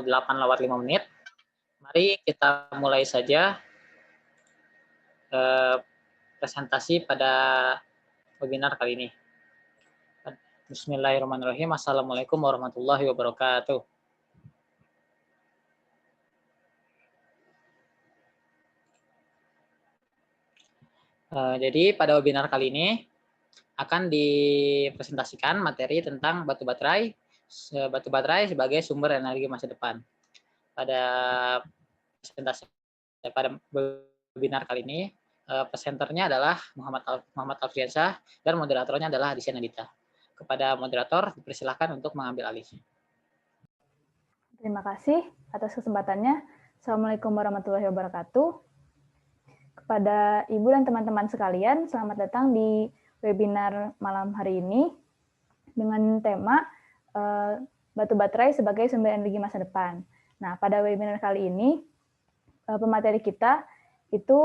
8:05. Mari kita mulai saja presentasi pada webinar kali ini. Bismillahirrahmanirrahim. Assalamualaikum warahmatullahi wabarakatuh. Jadi pada webinar kali ini akan dipresentasikan materi tentang batu baterai sebagai sumber energi masa depan. Pada presentasi pada webinar kali ini, presenternya adalah Muhammad Alfiansyah dan moderatornya adalah Adisya Nadita. Kepada moderator, dipersilakan untuk mengambil alih. Terima kasih atas kesempatannya. Assalamualaikum warahmatullahi wabarakatuh. Kepada Ibu dan teman-teman sekalian, selamat datang di webinar malam hari ini dengan tema batu baterai sebagai sumber energi masa depan. Nah, pada webinar kali ini, pemateri kita itu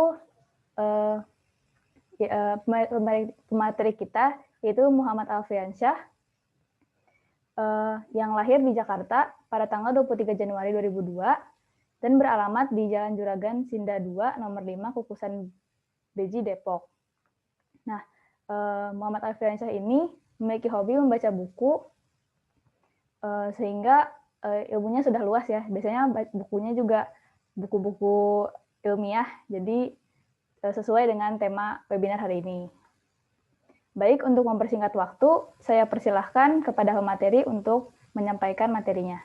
pemateri kita yaitu Muhammad Alfiansyah yang lahir di Jakarta pada tanggal 23 Januari 2002 dan beralamat di Jalan Juragan Sinda 2 nomor 5 Kukusan Beji Depok. Nah, Muhammad Alfiansyah ini memiliki hobi membaca buku sehingga ilmunya sudah luas ya. Biasanya bukunya juga buku-buku ilmiah, jadi sesuai dengan tema webinar hari ini. Baik, untuk mempersingkat waktu, saya persilahkan kepada pemateri untuk menyampaikan materinya.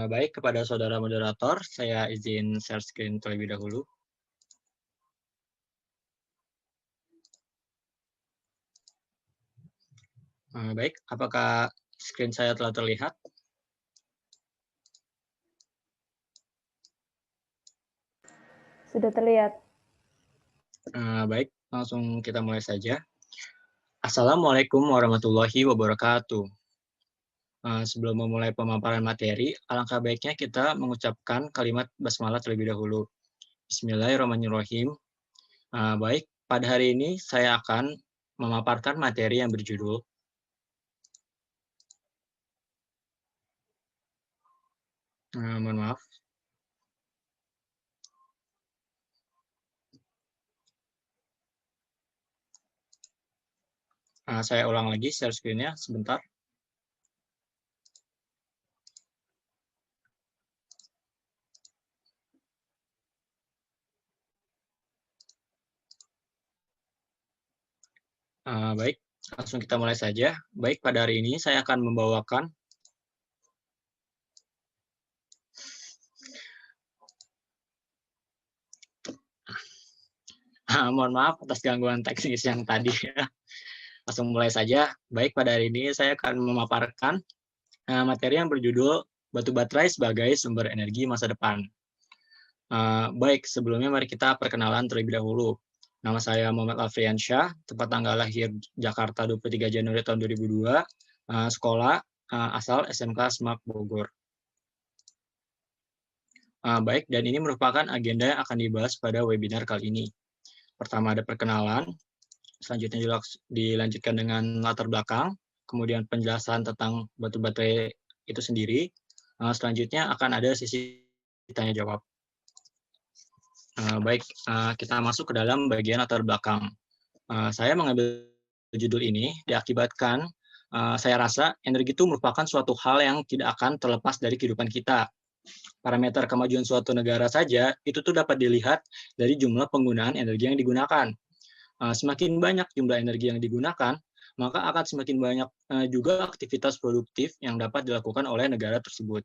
Baik, kepada saudara moderator, saya izin share screen terlebih dahulu. Baik, apakah screen saya telah terlihat? Sudah terlihat. Baik, langsung kita mulai saja. Assalamualaikum warahmatullahi wabarakatuh. Sebelum memulai pemaparan materi, alangkah baiknya kita mengucapkan kalimat basmalah terlebih dahulu. Bismillahirrahmanirrahim. Baik, pada hari ini saya akan memaparkan materi yang berjudul mohon maaf. Saya ulang lagi share screen-nya sebentar. Baik, langsung kita mulai saja. Baik, pada hari ini saya akan membawakan mohon maaf atas gangguan teknis yang tadi. Langsung mulai saja. Baik, pada hari ini saya akan memaparkan materi yang berjudul batu baterai sebagai sumber energi masa depan. Baik, sebelumnya mari kita perkenalan terlebih dahulu. Nama saya Muhammad Alfiansyah, tempat tanggal lahir Jakarta 23 Januari tahun 2002, sekolah asal SMK Semak Bogor. Baik, dan ini merupakan agenda yang akan dibahas pada webinar kali ini. Pertama ada perkenalan, selanjutnya dilanjutkan dengan latar belakang, kemudian penjelasan tentang batu baterai itu sendiri. Selanjutnya akan ada sesi tanya jawab. Baik, kita masuk ke dalam bagian latar belakang. Saya mengambil judul ini diakibatkan saya rasa energi itu merupakan suatu hal yang tidak akan terlepas dari kehidupan kita. Parameter kemajuan suatu negara saja itu tuh dapat dilihat dari jumlah penggunaan energi yang digunakan. Semakin banyak jumlah energi yang digunakan, maka akan semakin banyak juga aktivitas produktif yang dapat dilakukan oleh negara tersebut.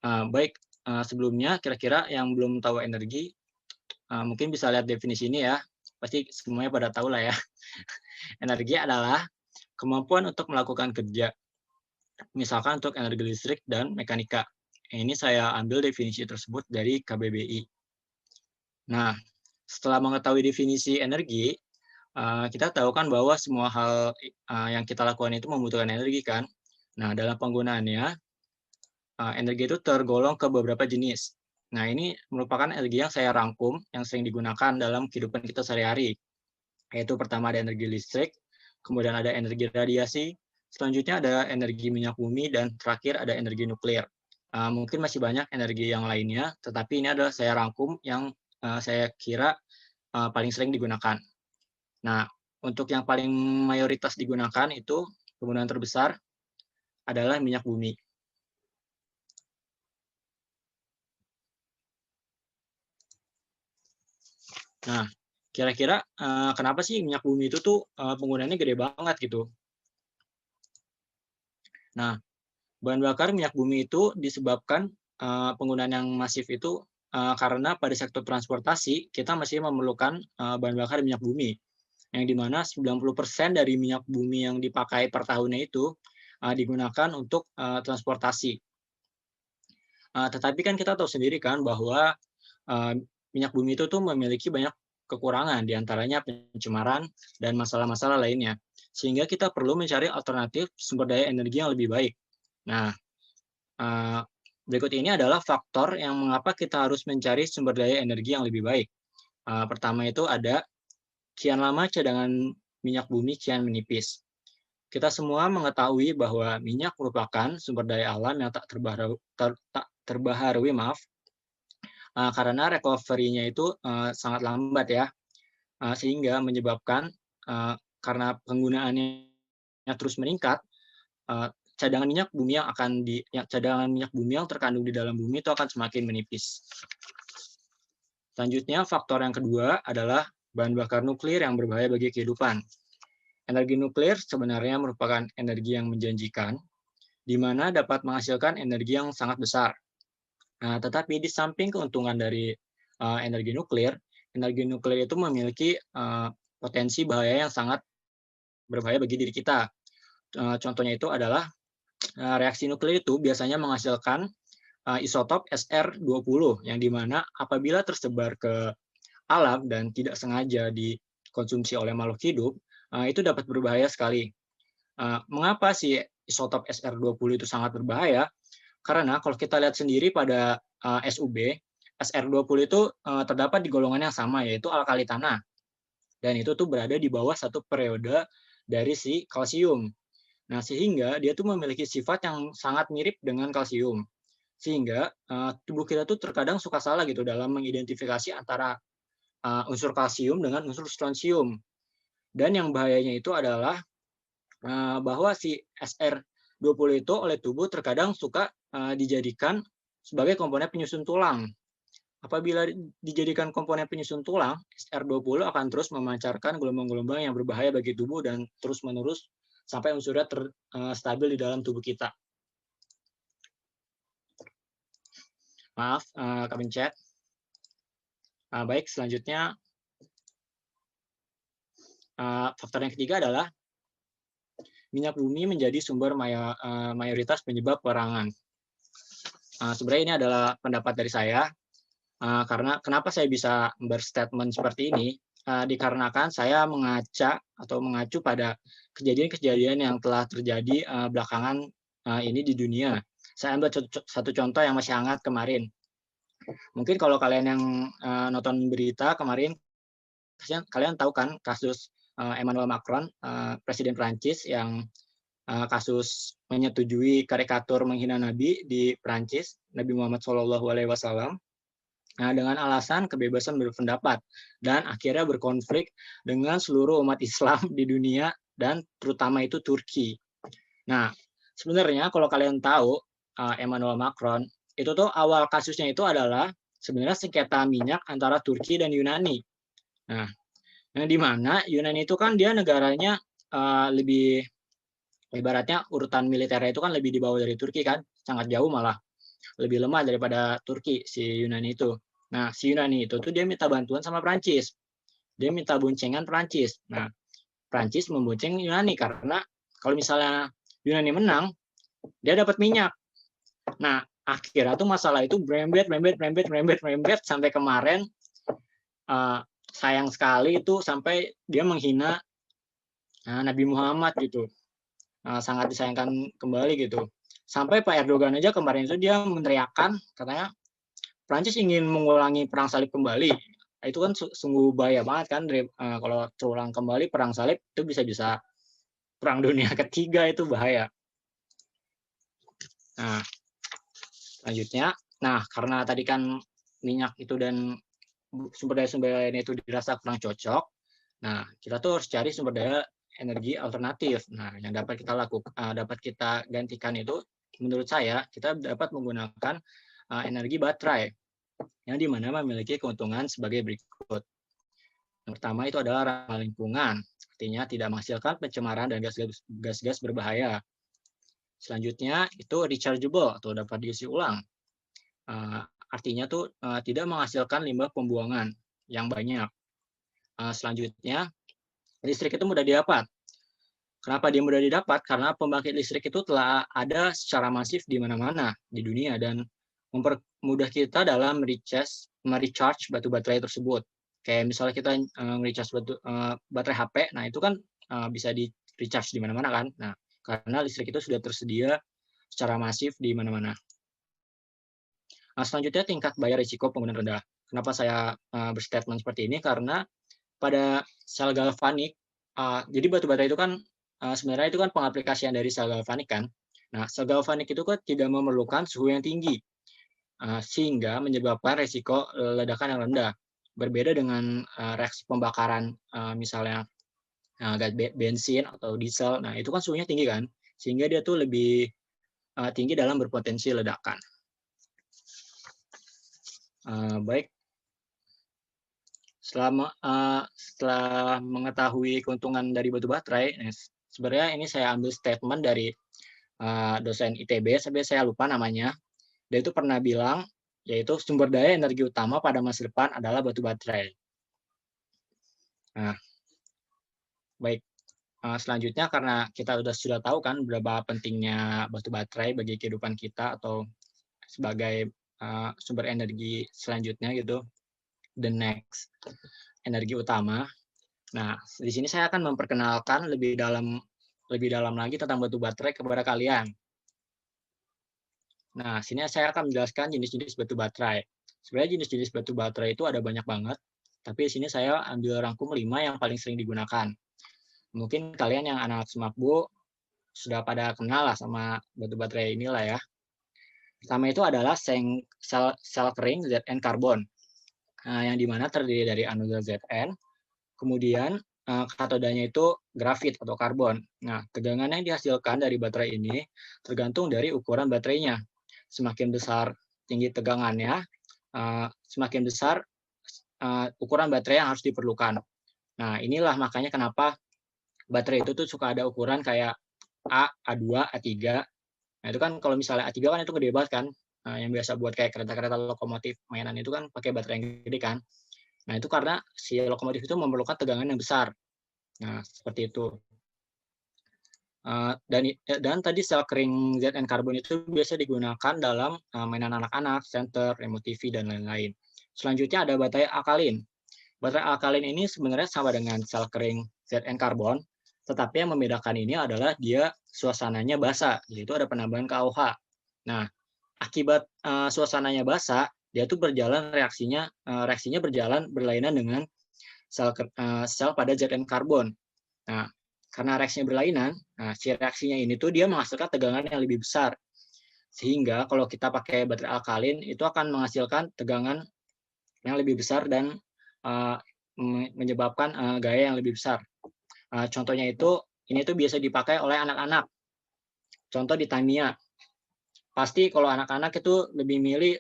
Baik, sebelumnya kira-kira yang belum tahu energi, mungkin bisa lihat definisi ini ya, pasti semuanya pada tahu lah ya. Energi adalah kemampuan untuk melakukan kerja, misalkan untuk energi listrik dan mekanika. Ini saya ambil definisi tersebut dari KBBI. Nah, setelah mengetahui definisi energi, kita tahu kan bahwa semua hal yang kita lakukan itu membutuhkan energi kan. Nah, dalam penggunaannya, energi itu tergolong ke beberapa jenis. Nah, ini merupakan energi yang saya rangkum, yang sering digunakan dalam kehidupan kita sehari-hari. Yaitu pertama ada energi listrik, kemudian ada energi radiasi, Selanjutnya ada energi minyak bumi, dan terakhir ada energi nuklir. Mungkin masih banyak energi yang lainnya, tetapi ini adalah saya rangkum yang saya kira paling sering digunakan. Nah, untuk yang paling mayoritas digunakan itu penggunaan terbesar adalah minyak bumi. Nah, kira-kira kenapa sih minyak bumi itu tuh penggunaannya gede banget gitu? Nah, bahan bakar minyak bumi itu disebabkan penggunaan yang masif itu karena pada sektor transportasi kita masih memerlukan bahan bakar minyak bumi, yang dimana 90% dari minyak bumi yang dipakai per tahunnya itu digunakan untuk transportasi. Tetapi kan kita tahu sendiri kan bahwa minyak bumi itu tuh memiliki banyak kekurangan, diantaranya pencemaran dan masalah-masalah lainnya. Sehingga kita perlu mencari alternatif sumber daya energi yang lebih baik. Nah, berikut ini adalah faktor yang mengapa kita harus mencari sumber daya energi yang lebih baik. Pertama itu ada kian lama cadangan minyak bumi kian menipis. Kita semua mengetahui bahwa minyak merupakan sumber daya alam yang tak terbaharui, karena recovery-nya itu sangat lambat ya, sehingga menyebabkan karena penggunaannya terus meningkat, cadangan minyak bumi yang terkandung di dalam bumi itu akan semakin menipis. Selanjutnya, faktor yang kedua adalah bahan bakar nuklir yang berbahaya bagi kehidupan. Energi nuklir sebenarnya merupakan energi yang menjanjikan, di mana dapat menghasilkan energi yang sangat besar. Nah, tetapi di samping keuntungan dari energi nuklir itu memiliki potensi bahaya yang sangat berbahaya bagi diri kita. Contohnya itu adalah reaksi nuklir itu biasanya menghasilkan isotop SR20, yang dimana apabila tersebar ke alam dan tidak sengaja dikonsumsi oleh makhluk hidup, itu dapat berbahaya sekali. Mengapa sih isotop SR20 itu sangat berbahaya? Karena kalau kita lihat sendiri pada SUB, SR20 itu terdapat di golongan yang sama, yaitu alkali tanah. Dan itu tuh berada di bawah satu periode dari si kalsium. Nah, sehingga dia tuh memiliki sifat yang sangat mirip dengan kalsium. Sehingga tubuh kita tuh terkadang suka salah gitu dalam mengidentifikasi antara unsur kalsium dengan unsur strontium. Dan yang bahayanya itu adalah bahwa si SR20 itu oleh tubuh terkadang suka dijadikan sebagai komponen penyusun tulang. Apabila dijadikan komponen penyusun tulang, SR20 akan terus memancarkan gelombang-gelombang yang berbahaya bagi tubuh dan terus-menerus sampai unsurnya stabil di dalam tubuh kita. Maaf, kepencet. Baik, selanjutnya faktor yang ketiga adalah minyak bumi menjadi sumber mayoritas penyebab peperangan. Sebenarnya ini adalah pendapat dari saya, karena kenapa saya bisa berstatement seperti ini, dikarenakan saya mengacu pada kejadian-kejadian yang telah terjadi belakangan ini di dunia. Saya ambil satu contoh yang masih hangat kemarin. Mungkin kalau kalian yang nonton berita kemarin, kalian tahu kan kasus Emmanuel Macron, Presiden Prancis yang kasus menyetujui karikatur menghina Nabi di Prancis, Nabi Muhammad SAW, dengan alasan kebebasan berpendapat, dan akhirnya berkonflik dengan seluruh umat Islam di dunia, dan terutama itu Turki. Nah, sebenarnya kalau kalian tahu Emmanuel Macron, itu tuh awal kasusnya itu adalah sebenarnya sengketa minyak antara Turki dan Yunani. Nah, yang dimana Yunani itu kan dia negaranya lebih, ibaratnya urutan militernya itu kan lebih di bawah dari Turki kan, sangat jauh malah, lebih lemah daripada Turki si Yunani itu. Nah, si Yunani itu tuh dia minta bantuan sama Prancis. Dia minta boncengan Prancis. Nah, Prancis membonceng Yunani karena kalau misalnya Yunani menang, dia dapat minyak. Nah, akhirnya tuh masalah itu merembet sampai kemarin sayang sekali itu sampai dia menghina Nabi Muhammad gitu. Sangat disayangkan kembali gitu. Sampai Pak Erdogan aja kemarin itu dia meneriakkan katanya Prancis ingin mengulangi perang salib kembali. Itu kan sungguh bahaya banget kan kalau terulang kembali perang salib itu bisa-bisa Perang Dunia Ketiga itu bahaya. Nah, selanjutnya, karena tadi kan minyak itu dan sumber daya lain itu dirasa kurang cocok, nah kita tuh harus cari sumber daya energi alternatif. Nah, yang dapat kita gantikan itu, menurut saya, kita dapat menggunakan energi baterai, yang dimana memiliki keuntungan sebagai berikut. Yang pertama itu adalah ramah lingkungan, artinya tidak menghasilkan pencemaran dan gas-gas berbahaya. Selanjutnya itu rechargeable atau dapat diisi ulang. Artinya tuh tidak menghasilkan limbah pembuangan yang banyak. Selanjutnya, listrik itu mudah didapat. Kenapa dia mudah didapat? Karena pembangkit listrik itu telah ada secara masif di mana-mana di dunia dan mempermudah kita dalam merecharge batu baterai tersebut. Kayak misalnya kita merecharge baterai HP, nah itu kan bisa di recharge di mana-mana kan. Nah, karena listrik itu sudah tersedia secara masif di mana-mana. Selanjutnya tingkat bayar risiko penggunaan rendah. Kenapa saya berstatement seperti ini? Karena pada sel galvanik, jadi batu bata itu kan sebenarnya itu kan pengaplikasian dari sel galvanik kan. Nah, sel galvanik itu kan tidak memerlukan suhu yang tinggi, sehingga menyebabkan risiko ledakan yang rendah. Berbeda dengan reaksi pembakaran misalnya gas bensin atau diesel, nah itu kan suhunya tinggi kan, sehingga dia tuh lebih tinggi dalam berpotensi ledakan. Baik, setelah mengetahui keuntungan dari batu baterai, sebenarnya ini saya ambil statement dari dosen ITB, sampai saya lupa namanya. Dia itu pernah bilang, yaitu sumber daya energi utama pada masa depan adalah batu baterai. Nah, baik. Selanjutnya, karena kita sudah tahu kan berapa pentingnya batu baterai bagi kehidupan kita atau sebagai sumber energi selanjutnya gitu, the next energi utama. Nah, di sini saya akan memperkenalkan lebih dalam lagi tentang batu baterai kepada kalian. Nah, sini saya akan menjelaskan jenis-jenis batu baterai. Sebenarnya jenis-jenis batu baterai itu ada banyak banget, tapi di sini saya ambil rangkum 5 yang paling sering digunakan. Mungkin kalian yang anak Semakbu sudah pada kenal lah sama batu baterai inilah ya. Pertama itu adalah sel kering Zn karbon, yang dimana terdiri dari anoda Zn, kemudian katodanya itu grafit atau karbon. Nah, tegangan yang dihasilkan dari baterai ini tergantung dari ukuran baterainya. Semakin besar tinggi tegangannya, semakin besar ukuran baterai yang harus diperlukan. Nah, inilah makanya kenapa baterai itu tuh suka ada ukuran kayak A, A2, A3. Nah, itu kan kalau misalnya A3 kan itu gede banget kan, yang biasa buat kayak kereta-kereta lokomotif mainan itu kan pakai baterai yang gede kan. Nah, itu karena si lokomotif itu memerlukan tegangan yang besar. Nah, seperti itu. Dan tadi sel kering Zn karbon itu biasa digunakan dalam mainan anak-anak, senter, remote TV, dan lain-lain. Selanjutnya ada baterai alkalin. Baterai alkalin ini sebenarnya sama dengan sel kering Zn karbon, tetapi yang membedakan ini adalah dia suasananya basah, yaitu ada penambahan KOH. Nah, akibat suasananya basah, dia tuh reaksinya berjalan berlainan dengan sel pada Zn karbon. Nah, karena reaksinya berlainan, si reaksinya ini tuh dia menghasilkan tegangan yang lebih besar. Sehingga kalau kita pakai baterai alkalin, itu akan menghasilkan tegangan yang lebih besar dan menyebabkan gaya yang lebih besar. Contohnya ini tuh biasa dipakai oleh anak-anak. Contoh di Tamiya. Pasti kalau anak-anak itu lebih milih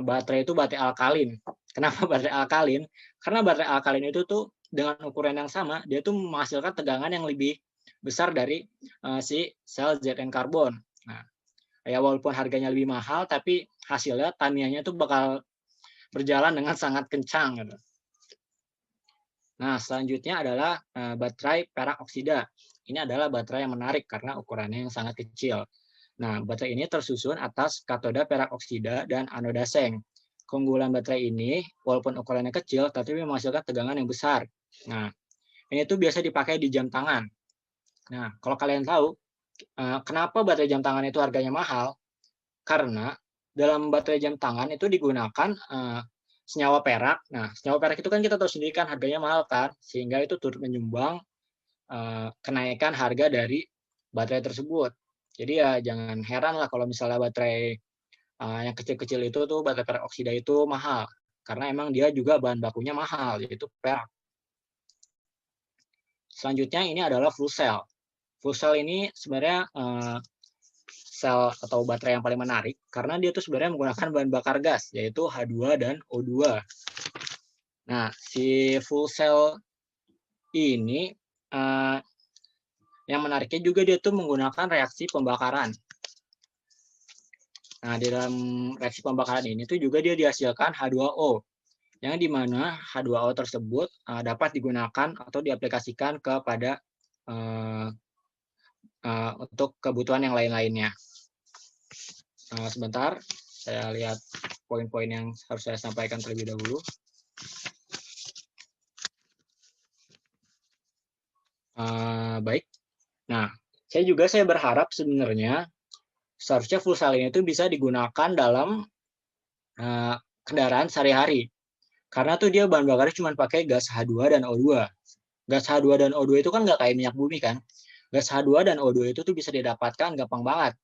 baterai alkalin. Kenapa baterai alkalin? Karena baterai alkalin itu tuh dengan ukuran yang sama, dia tuh menghasilkan tegangan yang lebih besar dari si sel Zn karbon. Nah, ya walaupun harganya lebih mahal, tapi hasilnya Tamiya-nya tuh bakal berjalan dengan sangat kencang. Gitu. Nah, selanjutnya adalah baterai perak oksida. Ini adalah baterai yang menarik karena ukurannya yang sangat kecil. Nah, baterai ini tersusun atas katoda perak oksida dan anoda seng. Keunggulan baterai ini, walaupun ukurannya kecil, tapi menghasilkan tegangan yang besar. Nah, ini tuh biasa dipakai di jam tangan. Nah, kalau kalian tahu, kenapa baterai jam tangan itu harganya mahal? Karena dalam baterai jam tangan itu digunakan senyawa perak. Nah, senyawa perak itu kan kita tahu sendiri kan harganya mahal kan, sehingga itu turut menyumbang kenaikan harga dari baterai tersebut. Jadi ya jangan heran lah kalau misalnya baterai yang kecil-kecil itu tuh baterai peroksida itu mahal, karena emang dia juga bahan bakunya mahal, yaitu perak. Selanjutnya ini adalah fuel cell. Fuel cell ini sebenarnya sel atau baterai yang paling menarik karena dia tuh sebenarnya menggunakan bahan bakar gas, yaitu H2 dan O2. Nah, si fuel cell ini yang menariknya juga dia tuh menggunakan reaksi pembakaran. Nah, di dalam reaksi pembakaran ini tuh juga dia dihasilkan H2O, yang dimana H2O tersebut dapat digunakan atau diaplikasikan kepada untuk kebutuhan yang lain-lainnya. Sebentar, saya lihat poin-poin yang harus saya sampaikan terlebih dahulu. Baik. Nah, saya berharap sebenarnya seharusnya fuel cell ini itu bisa digunakan dalam kendaraan sehari-hari. Karena tuh dia bahan bakarnya cuma pakai gas H2 dan O2. Gas H2 dan O2 itu kan nggak kayak minyak bumi kan. Gas H2 dan O2 itu tuh bisa didapatkan gampang banget.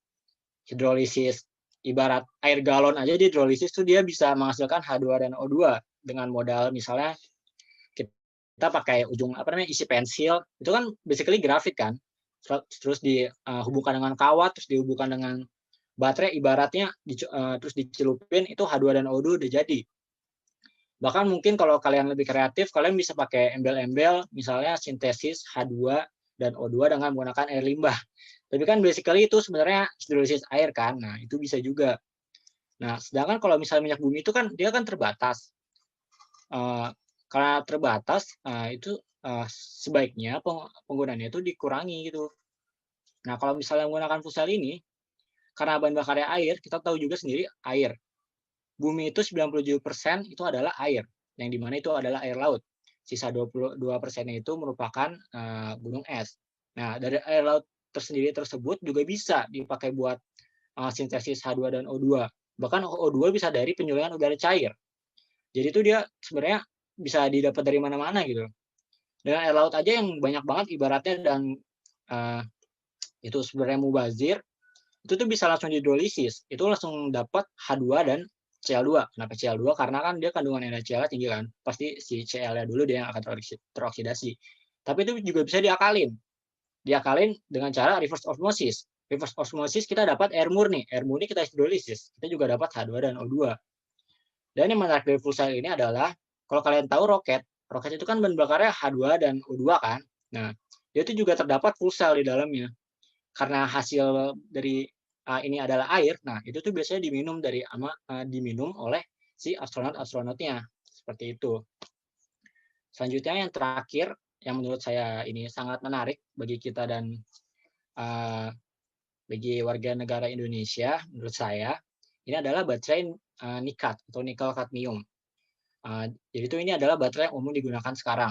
Hidrolisis, ibarat air galon aja di hidrolisis tuh dia bisa menghasilkan H2 dan O2 dengan modal misalnya kita pakai isi pensil, itu kan basically grafit kan, terus dihubungkan dengan kawat, terus dihubungkan dengan baterai, ibaratnya terus dicelupin, itu H2 dan O2 udah jadi. Bahkan mungkin kalau kalian lebih kreatif, kalian bisa pakai embel-embel, misalnya sintesis H2 dan O2 dengan menggunakan air limbah. Tapi kan basically itu sebenarnya hidrolisis air kan, nah itu bisa juga. Nah, sedangkan kalau misalnya minyak bumi itu kan dia kan terbatas. Karena terbatas, itu sebaiknya penggunaannya itu dikurangi gitu. Nah, kalau misalnya menggunakan fuel cell ini, karena bahan bakarnya air, kita tahu juga sendiri air. Bumi itu 97% itu adalah air, yang dimana itu adalah air laut. Sisa 22%-nya itu merupakan gunung es. Nah, dari air laut tersendiri tersebut juga bisa dipakai buat sintesis H2 dan O2. Bahkan O2 bisa dari penyulingan udara cair. Jadi itu dia sebenarnya bisa didapat dari mana-mana gitu. Dengan air laut aja yang banyak banget ibaratnya dan itu sebenarnya mubazir, itu tuh bisa langsung dihidrolisis. Itu langsung dapat H2 dan Cl2. Kenapa Cl2? Karena kan dia kandungan NaCl tinggi kan. Pasti si Cl-nya dulu dia yang akan teroksidasi. Tapi itu juga bisa diakalin. Diakalin dengan cara reverse osmosis. Reverse osmosis kita dapat air murni. Air murni kita hidrolisis. Kita juga dapat H2 dan O2. Dan yang menarik dari fuel cell ini adalah, kalau kalian tahu roket itu kan bahan bakarnya H2 dan O2 kan. Nah, dia itu juga terdapat fuel cell di dalamnya. Karena hasil dari ini adalah air, nah itu tuh biasanya diminum oleh si astronot-astronotnya. Seperti itu. Selanjutnya yang terakhir, yang menurut saya ini sangat menarik bagi kita dan bagi warga negara Indonesia, menurut saya, ini adalah baterai nikat atau nikel kadmium. Jadi itu ini adalah baterai yang umum digunakan sekarang.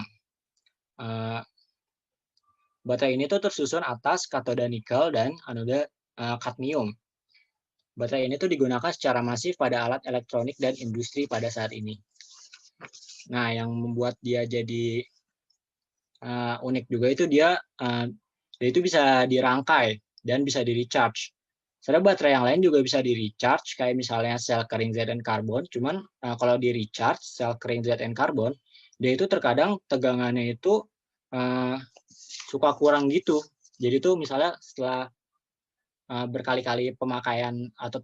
Baterai ini tuh tersusun atas katoda nikel dan anoda kadmium. Baterai ini tuh digunakan secara masif pada alat elektronik dan industri pada saat ini. Nah, yang membuat dia jadi unik juga itu dia itu bisa dirangkai dan bisa di-recharge. Sebenarnya baterai yang lain juga bisa di-recharge, kayak misalnya sel kering ZN karbon. Cuman kalau di-recharge sel kering ZN karbon, dia itu terkadang tegangannya itu suka kurang gitu. Jadi tuh misalnya setelah berkali-kali pemakaian atau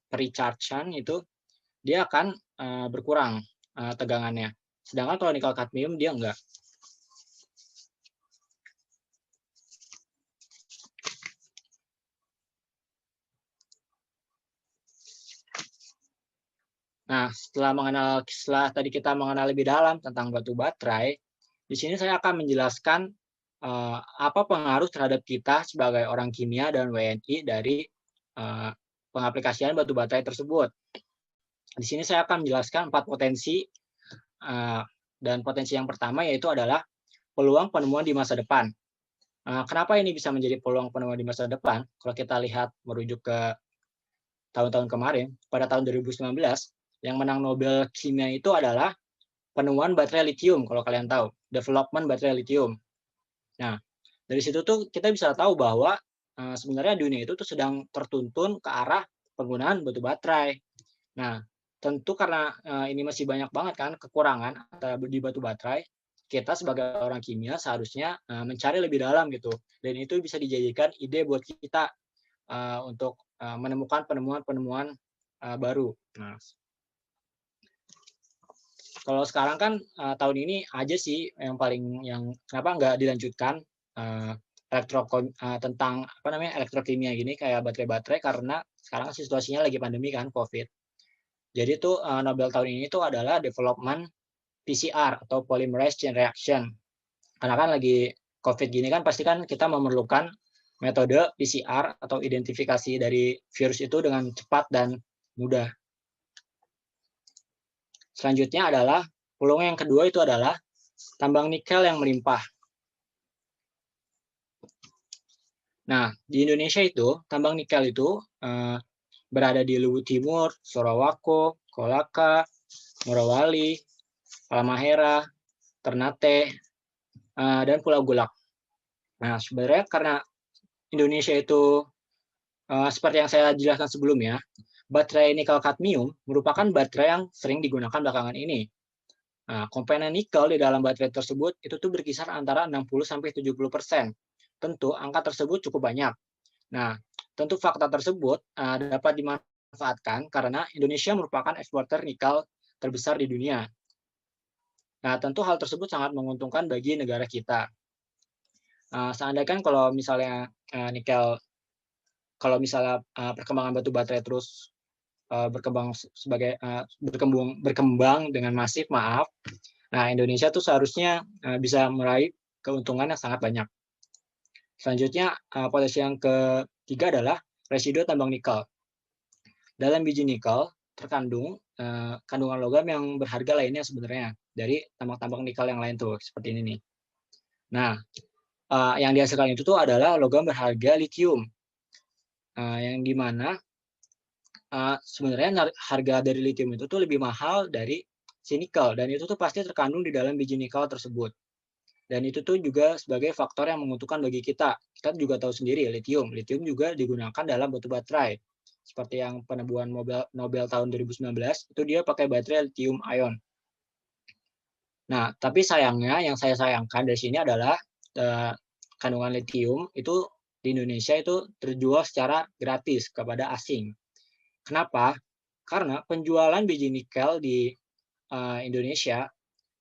recharge-an itu, dia akan berkurang tegangannya. Sedangkan kalau nikel kadmium dia enggak. Nah, setelah tadi kita mengenal lebih dalam tentang batu baterai, di sini saya akan menjelaskan apa pengaruh terhadap kita sebagai orang kimia dan WNI dari pengaplikasian batu baterai tersebut. Di sini saya akan menjelaskan 4 potensi, dan potensi yang pertama yaitu adalah peluang penemuan di masa depan. Kenapa ini bisa menjadi peluang penemuan di masa depan? Kalau kita lihat merujuk ke tahun-tahun kemarin, pada tahun 2019, yang menang Nobel Kimia itu adalah penemuan baterai lithium, kalau kalian tahu, development baterai lithium. Nah, Dari situ tuh kita bisa tahu bahwa sebenarnya dunia itu tuh sedang tertuntun ke arah penggunaan batu baterai. Nah, tentu karena ini masih banyak banget kan kekurangan di batu baterai, kita sebagai orang kimia seharusnya mencari lebih dalam gitu. Dan itu bisa dijadikan ide buat kita untuk menemukan penemuan-penemuan baru. Nah, kalau sekarang kan tahun ini aja sih yang kenapa nggak dilanjutkan tentang elektrokimia gini kayak baterai-baterai, karena sekarang situasinya lagi pandemi kan, COVID. Jadi tuh Nobel tahun ini tuh adalah development PCR atau polymerase chain reaction. Karena kan lagi COVID gini kan pasti kan kita memerlukan metode PCR atau identifikasi dari virus itu dengan cepat dan mudah. Selanjutnya adalah peluang yang kedua itu adalah tambang nikel yang melimpah. Nah, di Indonesia itu tambang nikel itu berada di Luwu Timur, Sorowako, Kolaka, Morowali, Halmahera, Ternate, dan Pulau Gulak. Nah, sebenarnya karena Indonesia itu seperti yang saya jelaskan sebelumnya, baterai nikel kadmium merupakan baterai yang sering digunakan belakangan ini. Nah, komponen nikel di dalam baterai tersebut itu tuh berkisar antara 60-70%. Tentu angka tersebut cukup banyak. Nah, tentu fakta tersebut dapat dimanfaatkan karena Indonesia merupakan eksporter nikel terbesar di dunia. Nah, tentu hal tersebut sangat menguntungkan bagi negara kita. Seandainya kan kalau misalnya perkembangan batu baterai terus berkembang dengan masif, nah Indonesia tuh seharusnya bisa meraih keuntungan yang sangat banyak. Selanjutnya, potensi yang ketiga adalah residu tambang nikel. Dalam biji nikel terkandung kandungan logam yang berharga lainnya sebenarnya dari tambang-tambang nikel yang lain tuh, seperti ini nih. Nah, yang dihasilkan itu tuh adalah logam berharga litium, yang dimana sebenarnya harga dari litium itu tuh lebih mahal dari si nikel, dan itu tuh pasti terkandung di dalam biji nikel tersebut. Dan itu tuh juga sebagai faktor yang menguntungkan bagi kita. Kita juga tahu sendiri litium. Litium juga digunakan dalam batu baterai. Seperti yang penemuan Nobel tahun 2019, itu dia pakai baterai lithium ion. Nah, tapi sayangnya yang saya sayangkan dari sini adalah kandungan litium itu di Indonesia itu terjual secara gratis kepada asing. Kenapa? Karena penjualan biji nikel di Indonesia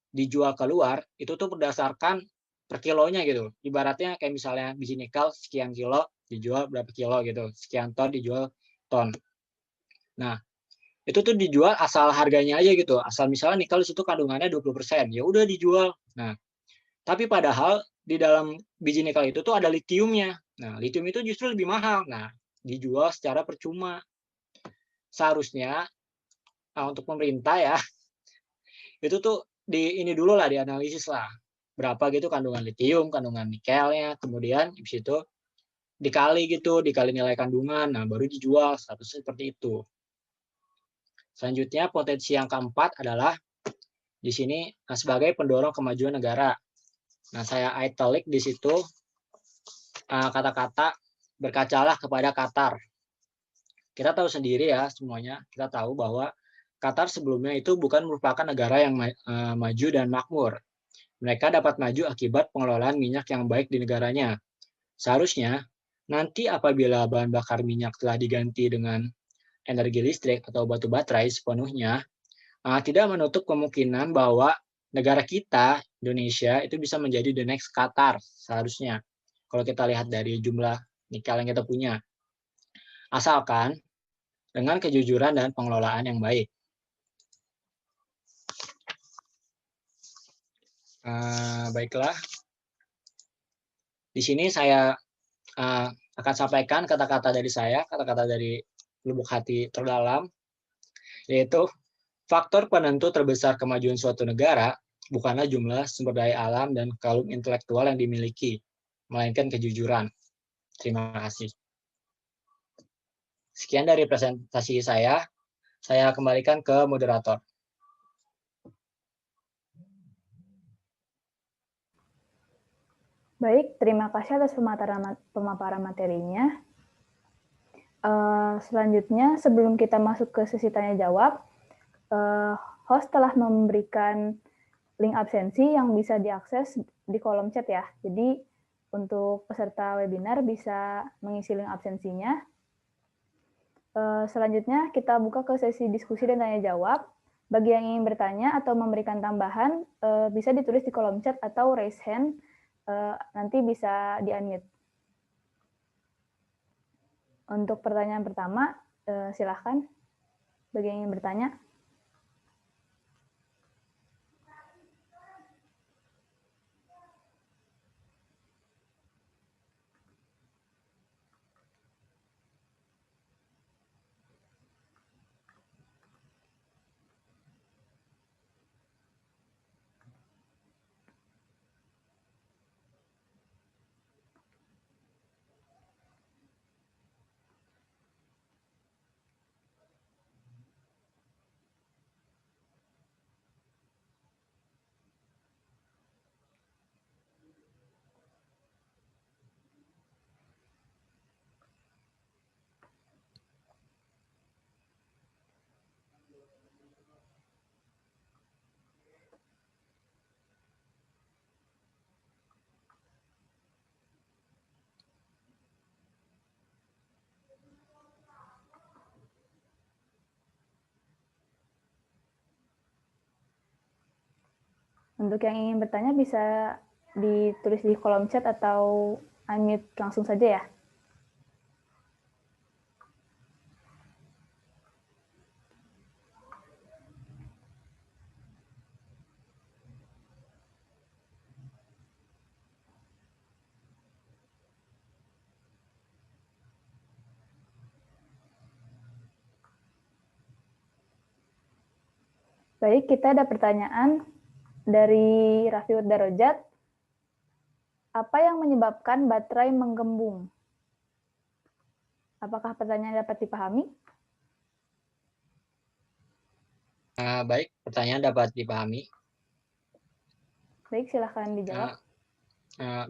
dijual keluar itu tuh berdasarkan per kilonya gitu. Ibaratnya kayak misalnya biji nikel sekian kilo dijual berapa kilo gitu, sekian ton dijual ton. Nah, itu tuh dijual asal harganya aja gitu. Asal misalnya nikel di situ kandungannya 20%, ya udah dijual. Nah, tapi padahal di dalam biji nikel itu tuh ada litiumnya. Nah, litium itu justru lebih mahal. Nah, dijual secara percuma. Seharusnya untuk pemerintah ya, itu tuh ini dulu lah, dianalisis lah berapa gitu kandungan litium, kandungan nikelnya, kemudian di situ dikali nilai kandungan, nah baru dijual, statusnya seperti itu. Selanjutnya potensi yang keempat adalah di sini sebagai pendorong kemajuan negara. Nah, saya italic di situ kata-kata berkacalah kepada Qatar. Kita tahu sendiri ya semuanya, kita tahu bahwa Qatar sebelumnya itu bukan merupakan negara yang maju dan makmur. Mereka dapat maju akibat pengelolaan minyak yang baik di negaranya. Seharusnya, nanti apabila bahan bakar minyak telah diganti dengan energi listrik atau batu baterai sepenuhnya, tidak menutup kemungkinan bahwa negara kita, Indonesia, itu bisa menjadi the next Qatar seharusnya. Kalau kita lihat dari jumlah nikel yang kita punya. Asalkan dengan kejujuran dan pengelolaan yang baik. Baiklah, di sini saya akan sampaikan kata-kata dari saya, kata-kata dari lubuk hati terdalam, yaitu faktor penentu terbesar kemajuan suatu negara bukanlah jumlah sumber daya alam dan kalum intelektual yang dimiliki, melainkan kejujuran. Terima kasih. Sekian dari presentasi saya kembalikan ke moderator. Baik, terima kasih atas pemaparan materinya. Selanjutnya, sebelum kita masuk ke sesi tanya-jawab, host telah memberikan link absensi yang bisa diakses di kolom chat ya. Jadi, untuk peserta webinar bisa mengisi link absensinya. Selanjutnya, kita buka ke sesi diskusi dan tanya-jawab. Bagi yang ingin bertanya atau memberikan tambahan, bisa ditulis di kolom chat atau raise hand, nanti bisa di-unmute. Untuk pertanyaan pertama, silahkan bagi yang ingin bertanya. Untuk yang ingin bertanya bisa ditulis di kolom chat atau unmute langsung saja ya. Baik, kita ada pertanyaan dari Rafiud Darojat. Apa yang menyebabkan baterai menggembung? Apakah pertanyaan dapat dipahami? Baik, pertanyaan dapat dipahami. Baik, silahkan dijawab.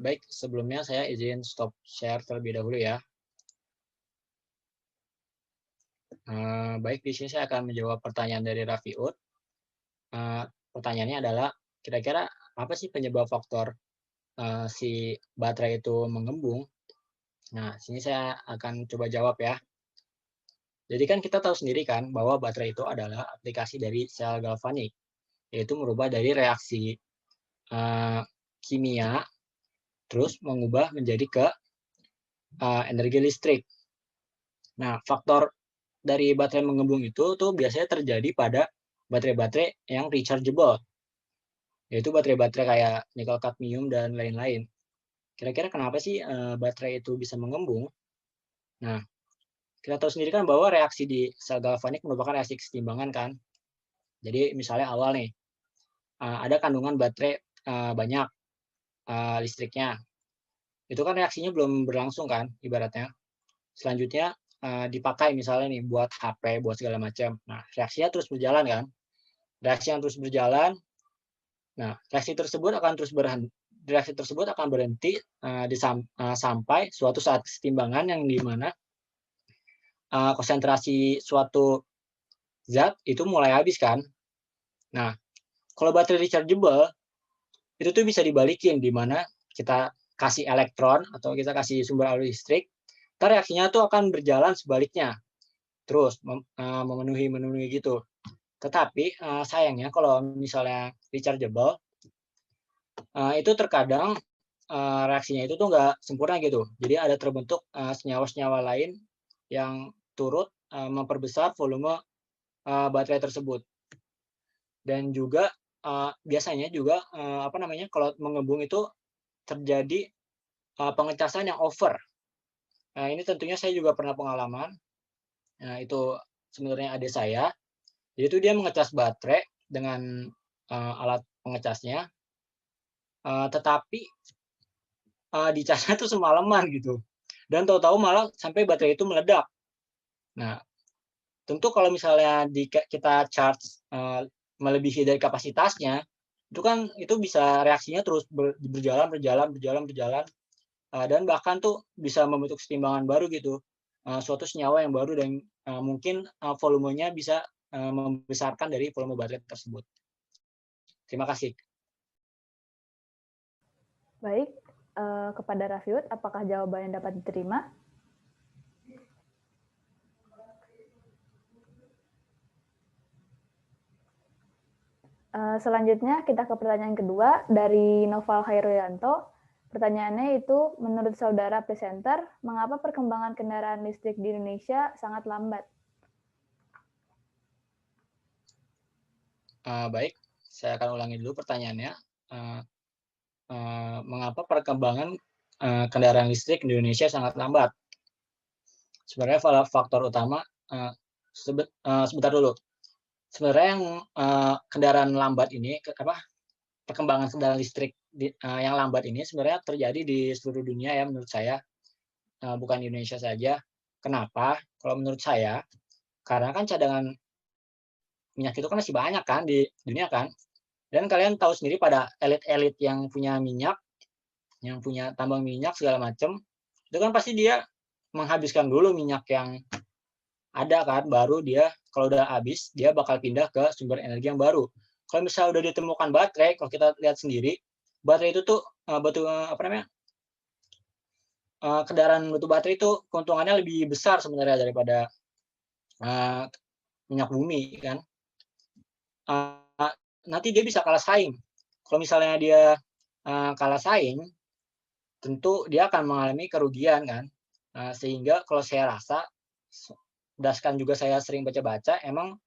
Baik, sebelumnya saya izin stop share terlebih dahulu ya. Baik, di sini saya akan menjawab pertanyaan dari Rafiud. Pertanyaannya adalah, kira-kira apa sih penyebab faktor si baterai itu menggembung? Nah, sini saya akan coba jawab ya. Jadi kan kita tahu sendiri kan bahwa baterai itu adalah aplikasi dari sel galvanik, yaitu merubah dari reaksi kimia, terus mengubah menjadi ke energi listrik. Nah, faktor dari baterai menggembung itu tuh biasanya terjadi pada baterai-baterai yang rechargeable, yaitu baterai-baterai kayak nikel kadmium dan lain-lain. Kira-kira kenapa sih baterai itu bisa menggembung? Nah, kita tahu sendiri kan bahwa reaksi di sel galvanik merupakan reaksi kesetimbangan kan. Jadi misalnya awal nih, ada kandungan baterai banyak listriknya. Itu kan reaksinya belum berlangsung kan ibaratnya. Selanjutnya dipakai misalnya nih buat HP, buat segala macam. Nah, reaksinya terus berjalan kan. Reaksi yang terus berjalan. Nah, reaksi tersebut akan berhenti sampai suatu saat kesetimbangan yang dimana konsentrasi suatu zat itu mulai habis kan. Nah, kalau baterai rechargeable itu tuh bisa dibalikin di mana kita kasih elektron atau kita kasih sumber arus listrik, ntar reaksinya tuh akan berjalan sebaliknya, terus memenuhi gitu. Tetapi sayangnya kalau misalnya rechargeable, itu terkadang reaksinya itu tuh nggak sempurna gitu. Jadi ada terbentuk senyawa-senyawa lain yang turut memperbesar volume baterai tersebut. Dan juga biasanya juga kalau menggembung itu terjadi pengecasan yang over. Nah, ini tentunya saya juga pernah pengalaman. Nah, itu sebenarnya adik saya. Jadi itu dia mengecas baterai dengan alat pengecasnya, tetapi dicasnya tuh semalaman gitu. Dan tahu-tahu malah sampai baterai itu meledak. Nah, tentu kalau misalnya kita charge melebihi dari kapasitasnya, itu bisa reaksinya terus berjalan, dan bahkan tuh bisa membentuk kesetimbangan baru gitu, suatu senyawa yang baru dan mungkin volumenya bisa membesarkan dari volume baterai tersebut. Terima kasih. Baik, kepada Rafiud, apakah jawabannya dapat diterima? Selanjutnya kita ke pertanyaan kedua dari Noval Khairuyanto. Pertanyaannya itu, menurut saudara presenter, mengapa perkembangan kendaraan listrik di Indonesia sangat lambat? Baik, saya akan ulangi dulu pertanyaannya. Mengapa perkembangan kendaraan listrik di Indonesia sangat lambat? Sebenarnya faktor utama, sebentar dulu. Sebenarnya yang kendaraan lambat ini, perkembangan kendaraan listrik yang lambat ini sebenarnya terjadi di seluruh dunia ya menurut saya, bukan di Indonesia saja. Kenapa? Kalau menurut saya, karena kan cadangan minyak itu kan masih banyak kan di dunia kan, dan kalian tahu sendiri pada elit-elit yang punya minyak, yang punya tambang minyak segala macam, itu kan pasti dia menghabiskan dulu minyak yang ada kan, baru dia kalau udah habis dia bakal pindah ke sumber energi yang baru. Kalau misalnya udah ditemukan baterai, kalau kita lihat sendiri, baterai itu tuh kendaraan batu baterai itu keuntungannya lebih besar sebenarnya daripada minyak bumi kan. Nanti dia bisa kalah saing. Kalau misalnya dia kalah saing, tentu dia akan mengalami kerugian kan. Sehingga kalau saya rasa, berdasarkan juga saya sering baca-baca, emang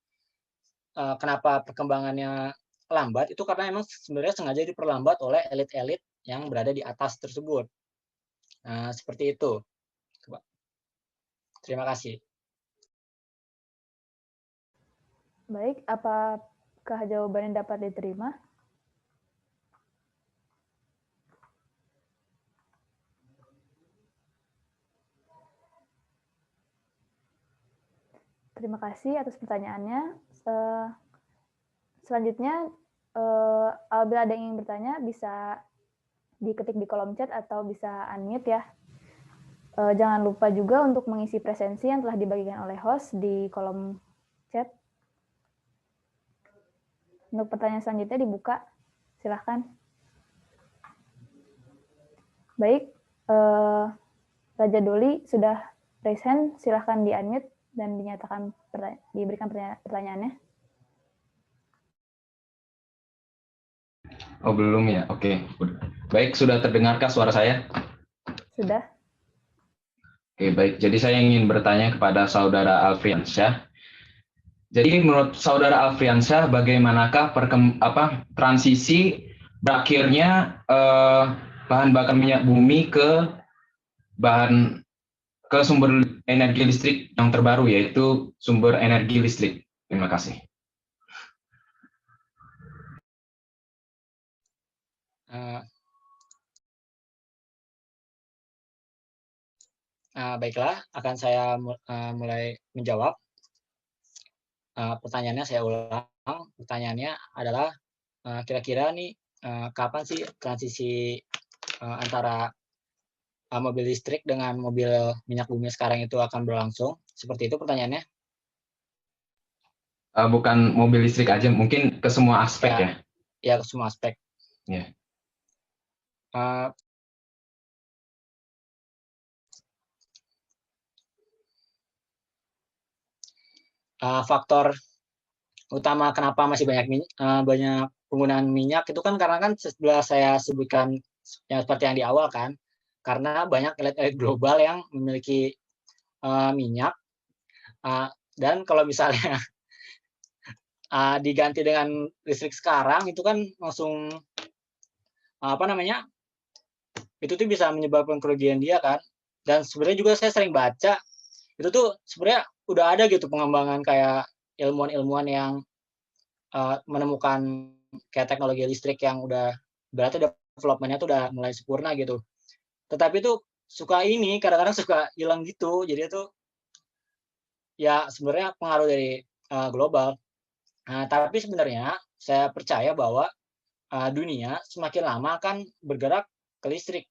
kenapa perkembangannya lambat itu karena emang sebenarnya sengaja diperlambat oleh elit-elit yang berada di atas tersebut. Seperti itu. Terima kasih. Baik, apakah jawabannya dapat diterima? Terima kasih atas pertanyaannya. Selanjutnya, apabila ada yang ingin bertanya, bisa diketik di kolom chat atau bisa unmute ya. Jangan lupa juga untuk mengisi presensi yang telah dibagikan oleh host di kolom chat. Untuk pertanyaan selanjutnya dibuka, silahkan. Baik, Raja Doli sudah raise hand, silahkan di-unmute dan dinyatakan diberikan pertanyaannya. Oh, belum ya? Oke. Baik, sudah terdengarkah suara saya? Sudah. Oke, baik. Jadi saya ingin bertanya kepada Saudara Alfriansyah. Jadi menurut Saudara Alfriansyah, bagaimanakah transisi berakhirnya bahan bakar minyak bumi ke sumber energi listrik yang terbaru, yaitu sumber energi listrik? Terima kasih. Baiklah, akan saya mulai menjawab. Pertanyaannya saya ulang. Pertanyaannya adalah kira-kira nih kapan sih transisi antara mobil listrik dengan mobil minyak bumi sekarang itu akan berlangsung? Seperti itu pertanyaannya? Bukan mobil listrik aja, mungkin ke semua aspek ya? Ya, ke semua aspek. Ya. Faktor utama kenapa masih banyak penggunaan minyak itu kan karena kan setelah saya sebutkan yang seperti yang di awal kan, karena banyak elit-elit global yang memiliki minyak, dan kalau misalnya diganti dengan listrik sekarang itu kan langsung itu tuh bisa menyebabkan kerugian dia kan. Dan sebenarnya juga saya sering baca itu tuh sebenarnya udah ada gitu pengembangan kayak ilmuwan-ilmuwan yang menemukan kayak teknologi listrik yang udah berarti development-nya tuh udah mulai sempurna gitu. Tetapi tuh kadang-kadang suka hilang gitu. Jadi itu ya sebenarnya pengaruh dari global. Tapi sebenarnya saya percaya bahwa dunia semakin lama akan bergerak ke listrik.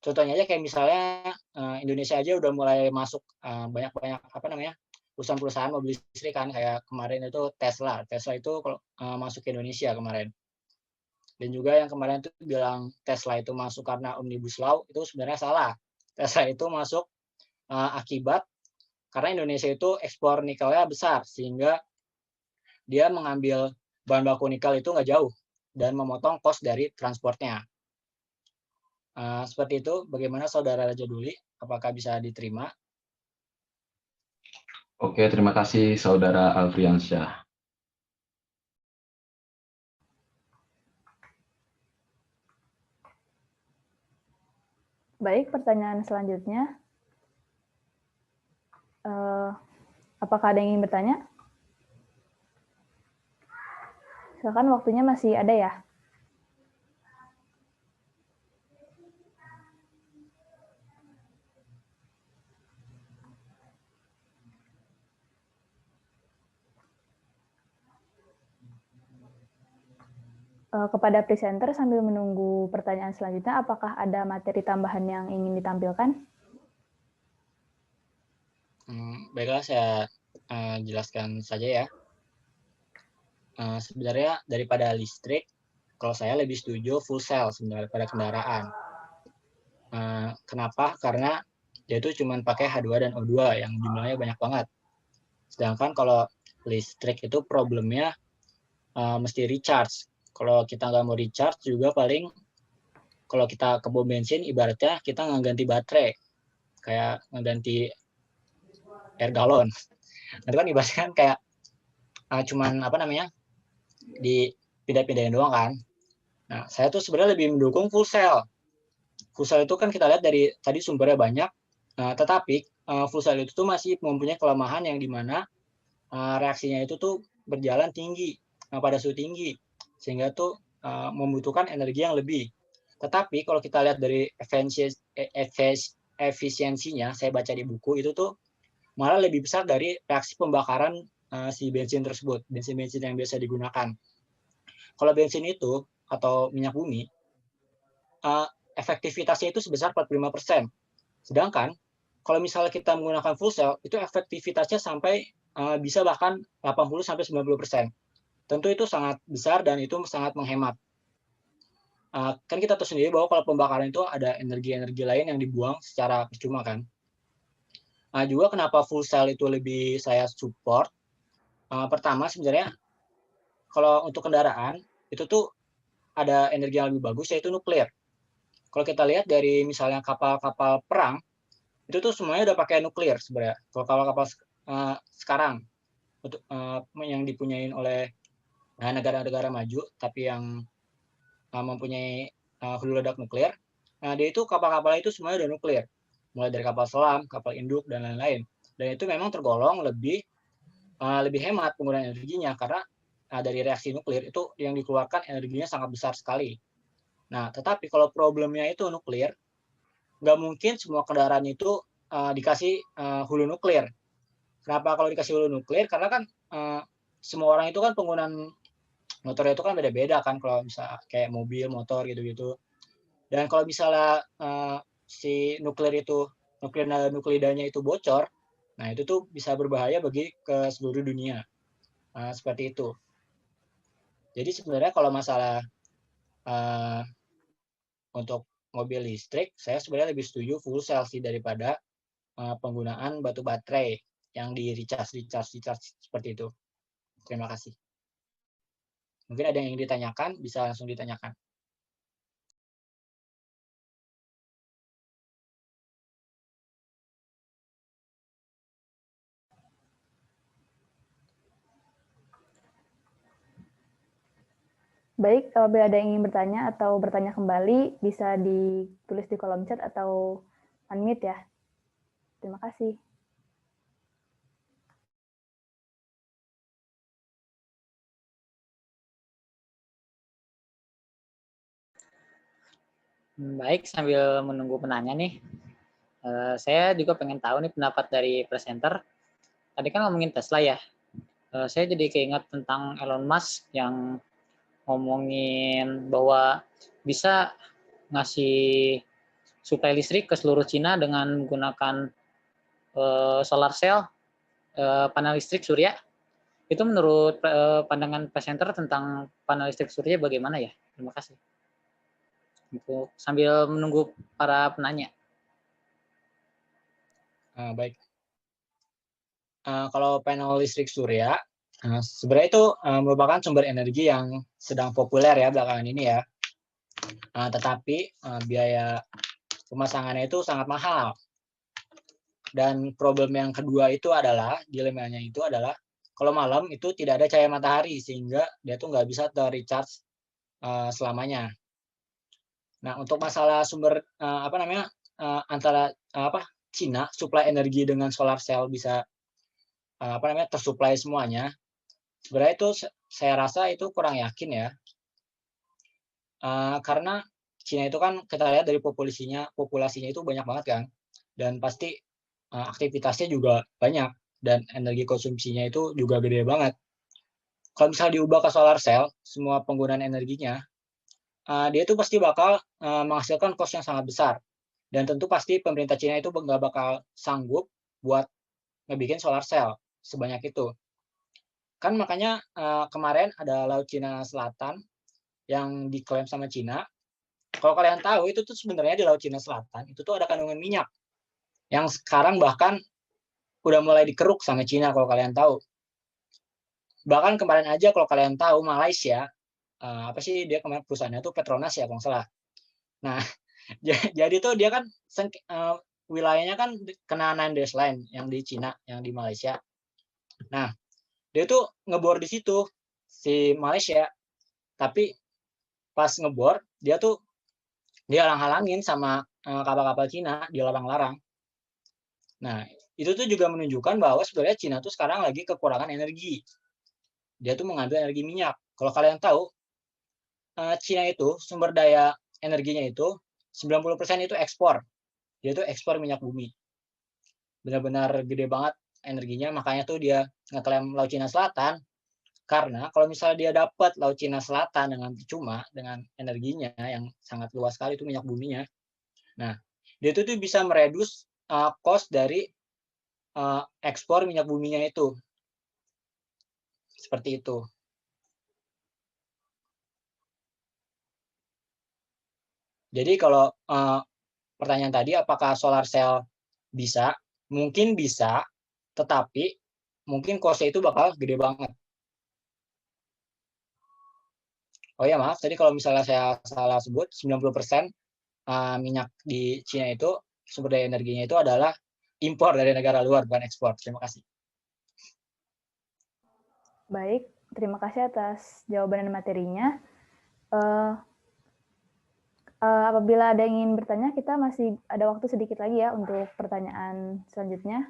Contohnya aja kayak misalnya Indonesia aja udah mulai masuk banyak-banyak perusahaan-perusahaan mobil listrik kan, kayak kemarin itu Tesla. Tesla itu masuk ke Indonesia kemarin. Dan juga yang kemarin itu bilang Tesla itu masuk karena Omnibus Law, itu sebenarnya salah. Tesla itu masuk akibat karena Indonesia itu ekspor nikelnya besar, sehingga dia mengambil bahan baku nikel itu nggak jauh dan memotong kos dari transportnya. Seperti itu, bagaimana Saudara Raja Duli? Apakah bisa diterima? Oke, terima kasih Saudara Alfriansyah. Baik, pertanyaan selanjutnya. Apakah ada yang ingin bertanya? Silakan, waktunya masih ada ya. Kepada presenter sambil menunggu pertanyaan selanjutnya, apakah ada materi tambahan yang ingin ditampilkan? Baiklah, saya jelaskan saja ya. Sebenarnya daripada listrik, kalau saya lebih setuju full cell sebenarnya pada kendaraan. Kenapa? Karena dia itu cuma pakai H2 dan O2 yang jumlahnya banyak banget. Sedangkan kalau listrik itu problemnya mesti recharge. Kalau kita nggak mau recharge juga paling kalau kita ke pom bensin ibaratnya kita ngeganti baterai kayak ngeganti air galon. Itu kan ibaratnya kan kayak cuman dipindah-pindahin doang kan. Nah, saya tuh sebenarnya lebih mendukung full cell. Full cell itu kan kita lihat dari tadi sumbernya banyak, tetapi full cell itu tuh masih mempunyai kelemahan yang dimana reaksinya itu tuh berjalan tinggi pada suhu tinggi, sehingga tuh membutuhkan energi yang lebih. Tetapi kalau kita lihat dari efisiensinya, saya baca di buku itu tuh malah lebih besar dari reaksi pembakaran si bensin tersebut, bensin-bensin yang biasa digunakan. Kalau bensin itu atau minyak bumi, efektivitasnya itu sebesar 45%. Sedangkan kalau misalnya kita menggunakan full cell, itu efektivitasnya sampai bisa bahkan 80-90%. Tentu itu sangat besar dan itu sangat menghemat. Kan kita tahu sendiri bahwa kalau pembakaran itu ada energi-energi lain yang dibuang secara percuma kan. Juga kenapa full cell itu lebih saya support. Pertama sebenarnya kalau untuk kendaraan itu tuh ada energi yang lebih bagus yaitu nuklir. Kalau kita lihat dari misalnya kapal-kapal perang itu tuh semuanya udah pakai nuklir sebenarnya. Kalau kapal-kapal sekarang untuk yang dipunyain oleh negara-negara maju tapi yang mempunyai hulu ledak nuklir, dia itu kapal-kapal itu semuanya udah nuklir, mulai dari kapal selam, kapal induk dan lain-lain. Dan itu memang tergolong lebih hemat penggunaan energinya karena dari reaksi nuklir itu yang dikeluarkan energinya sangat besar sekali. Nah, tetapi kalau problemnya itu nuklir, nggak mungkin semua kendaraan itu dikasih hulu nuklir. Kenapa kalau dikasih hulu nuklir? Karena kan semua orang itu kan penggunaan motornya itu kan beda-beda kan, kalau misalnya kayak mobil, motor gitu-gitu. Dan kalau misalnya si nuklidanya itu bocor, nah itu tuh bisa berbahaya bagi ke seluruh dunia. Seperti itu. Jadi sebenarnya kalau masalah untuk mobil listrik, saya sebenarnya lebih setuju full cell sih daripada penggunaan batu baterai yang di recharge seperti itu. Terima kasih. Mungkin ada yang ingin ditanyakan, bisa langsung ditanyakan. Baik, apabila ada yang ingin bertanya atau bertanya kembali, bisa ditulis di kolom chat atau unmute ya. Terima kasih. Baik, sambil menunggu penanya nih, saya juga pengen tahu nih pendapat dari presenter. Tadi kan ngomongin Tesla ya, saya jadi keinget tentang Elon Musk yang ngomongin bahwa bisa ngasih suplai listrik ke seluruh Cina dengan menggunakan solar cell, panel listrik surya. Itu menurut pandangan presenter tentang panel listrik surya bagaimana ya? Terima kasih. Untuk sambil menunggu para penanya. Baik. Kalau panel listrik surya, sebenarnya itu merupakan sumber energi yang sedang populer ya belakangan ini ya. Tetapi biaya pemasangannya itu sangat mahal. Dan problem yang kedua itu adalah, dilemanya itu adalah, kalau malam itu tidak ada cahaya matahari, sehingga dia tuh nggak bisa ter-recharge selamanya. Nah, untuk masalah sumber, antara Cina, suplai energi dengan solar cell bisa tersuplai semuanya, sebenarnya itu saya rasa itu kurang yakin ya. Karena Cina itu kan kita lihat dari populasinya itu banyak banget kan, dan pasti aktivitasnya juga banyak dan energi konsumsinya itu juga gede banget. Kalau misalnya diubah ke solar cell, semua penggunaan energinya, dia itu pasti bakal menghasilkan cost yang sangat besar. Dan tentu pasti pemerintah Cina itu nggak bakal sanggup buat ngebikin solar cell sebanyak itu. Kan makanya kemarin ada Laut Cina Selatan yang diklaim sama Cina. Kalau kalian tahu, itu tuh sebenarnya di Laut Cina Selatan, itu tuh ada kandungan minyak. Yang sekarang bahkan udah mulai dikeruk sama Cina kalau kalian tahu. Bahkan kemarin aja kalau kalian tahu Malaysia, dia kemarin perusahaannya tuh Petronas ya kalau nggak salah. Nah, jadi tuh dia kan wilayahnya kan kena 9 dash line yang di Cina, yang di Malaysia. Nah, dia tuh ngebor di situ si Malaysia. Tapi pas ngebor, dia halang-halangin sama kapal-kapal Cina, dilarang-larang. Nah, itu tuh juga menunjukkan bahwa sebenarnya Cina tuh sekarang lagi kekurangan energi. Dia tuh mengambil energi minyak. Kalau kalian tahu, Cina itu sumber daya energinya itu 90% itu ekspor. Dia tuh ekspor minyak bumi. Benar-benar gede banget energinya, makanya tuh dia ngeklaim Laut Cina Selatan. Karena kalau misalnya dia dapat Laut Cina Selatan dengan percuma, dengan energinya yang sangat luas sekali itu minyak buminya. Nah, dia tuh bisa meredus cost dari ekspor minyak buminya itu. Seperti itu. Jadi kalau pertanyaan tadi apakah solar cell bisa? Mungkin bisa, tetapi mungkin cost-nya itu bakal gede banget. Oh ya maaf, tadi kalau misalnya saya salah sebut, 90% minyak di Cina itu, sumber daya energinya itu adalah impor dari negara luar, bukan ekspor. Terima kasih. Baik, terima kasih atas jawaban dan materinya. Apabila ada yang ingin bertanya, kita masih ada waktu sedikit lagi ya untuk pertanyaan selanjutnya.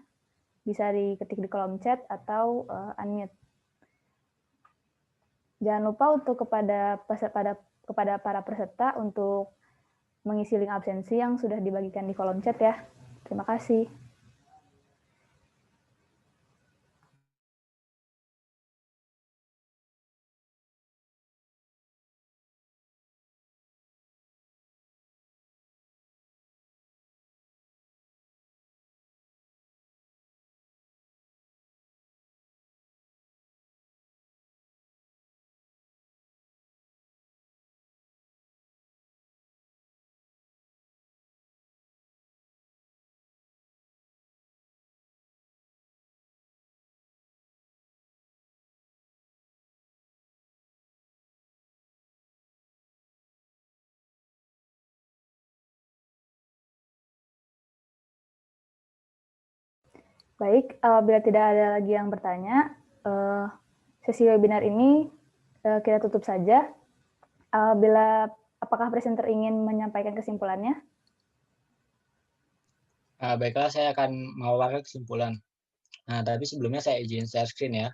Bisa diketik di kolom chat atau unmute. Jangan lupa untuk kepada para peserta untuk mengisi link absensi yang sudah dibagikan di kolom chat ya. Terima kasih. Baik, bila tidak ada lagi yang bertanya, sesi webinar ini kita tutup saja. Apakah presenter ingin menyampaikan kesimpulannya? Baiklah, saya akan memaparkan kesimpulan. Nah, tapi sebelumnya saya izin share screen ya.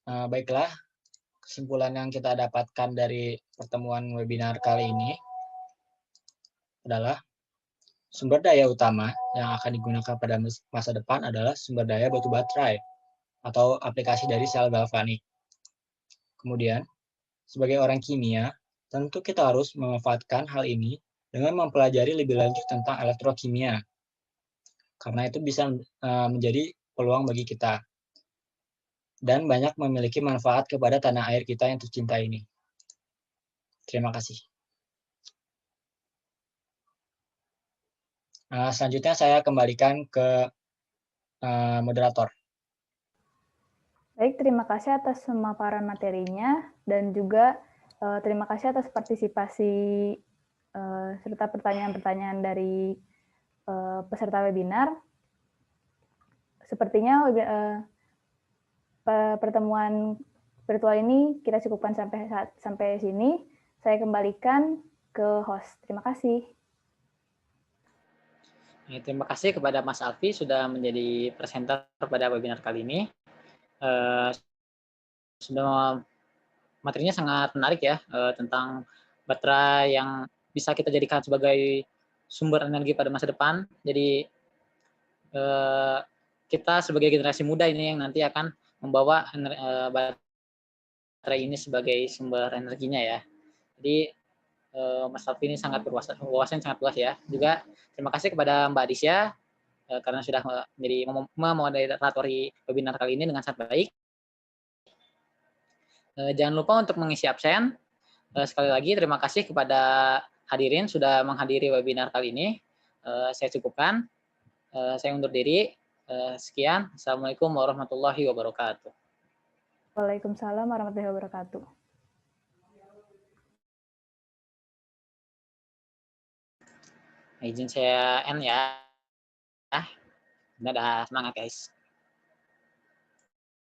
Baiklah, kesimpulan yang kita dapatkan dari pertemuan webinar kali ini adalah sumber daya utama yang akan digunakan pada masa depan adalah sumber daya batu baterai. atau aplikasi dari sel galvanik. Kemudian, sebagai orang kimia, tentu kita harus memanfaatkan hal ini dengan mempelajari lebih lanjut tentang elektrokimia, karena itu bisa menjadi peluang bagi kita, dan banyak memiliki manfaat kepada tanah air kita yang tercinta ini. Terima kasih. Selanjutnya saya kembalikan ke moderator. Baik, terima kasih atas pemaparan materinya dan juga terima kasih atas partisipasi serta pertanyaan-pertanyaan dari peserta webinar. Sepertinya pertemuan virtual ini kita cukupkan sampai sini. Saya kembalikan ke host. Terima kasih. Terima kasih kepada Mas Alfi sudah menjadi presenter pada webinar kali ini. Sudah materinya sangat menarik ya, tentang baterai yang bisa kita jadikan sebagai sumber energi pada masa depan. Jadi kita sebagai generasi muda ini yang nanti akan membawa baterai ini sebagai sumber energinya ya. Jadi Mas Alfi ini sangat wawasan sangat luas ya. Juga terima kasih kepada Mbak Adisya karena sudah menjadi memoderatori webinar kali ini dengan sangat baik. Jangan lupa untuk mengisi absen. Sekali lagi terima kasih kepada hadirin sudah menghadiri webinar kali ini. Saya cukupkan. Saya undur diri. Sekian. Assalamualaikum warahmatullahi wabarakatuh. Waalaikumsalam warahmatullahi wabarakatuh. Izin saya end ya. Dadah, semangat guys.